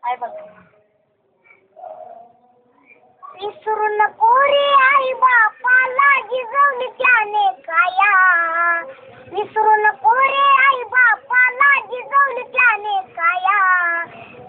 काय बघ. विसरू नको रे आई बापाला जिजवली त्याने काया. विसरू नको रे आई बापाला जिजवली त्याने काया.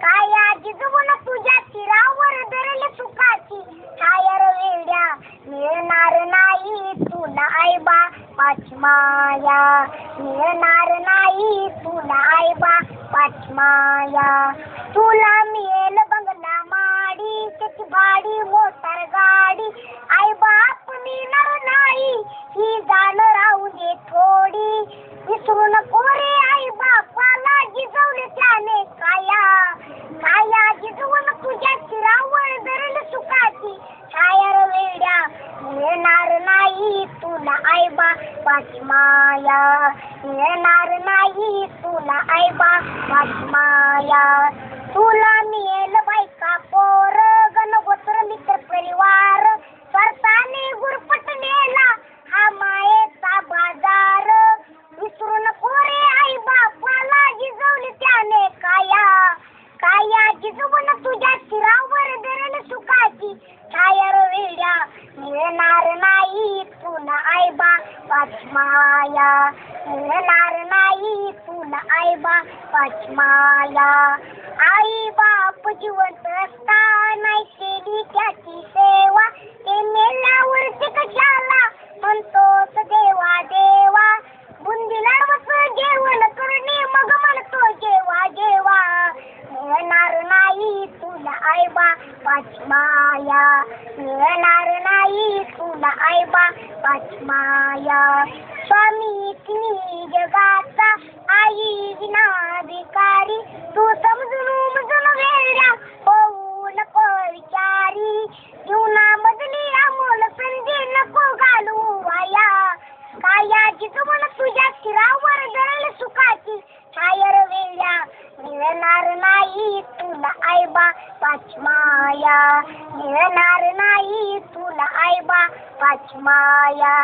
काया जिजवून तुझ्या शिरावर धरले सुखाची छायर वेड्या. मिळणार नाही तुला आई बापाची माया. मिळणार नाही तुला आई बापाची माया. तुला मिळेल बंगला माडी त्याची भाडी मोटर गाडी. आई बाप मिळणार नाही ही जाण राहू दे थोडी. विसरू नको रे आई बापाला जिजवले त्याने काया. काया जिजवून तुझ्या शिरावर धरले सुखाची छायर वेड्या. मिळणार नाही तुला आई बापाची माया. मिळणार नाही तुला आई बापाची माया. तुला मिळेल बायका पोर गणगोत्र मित्र परिवार. स्वतःने गुरपट नेला हा मायेचा बाजार. विसरू नको रे आई बापाला जिजवली त्याने काया. काया जिजवून तुझ्या शिरावर धरले सुखाची छायर वेड्या. मिळणार नाही तुला आई बापाची माया. मिळणार नाही तुला आई बापाची माया. आई बाप जिवंत असताना केली त्याची सेवा. ते मेल्यावरती कशाला म्हणतोस देवा देवा. बुंदीला बस जेवण करणे मग म्हणतो जेवा जेवा. मिळणार नाही तुला आई बापाची माया. मिळणार नाही तुला आई बापाची माया. स्वामी तिन्ही जगाचा आई विना भिकारी. तू समजून उमजून वेड्या होऊ नको विचारी. जीवनामधली अमोल संधी नको घालू वाया. काया जिजवून तुझ्या शिरावर धरले सुखाची छायर वेड्या. मिळणार नाही तुला आई बापाची माया. मिळणार नाही तुला आई बापाची माया.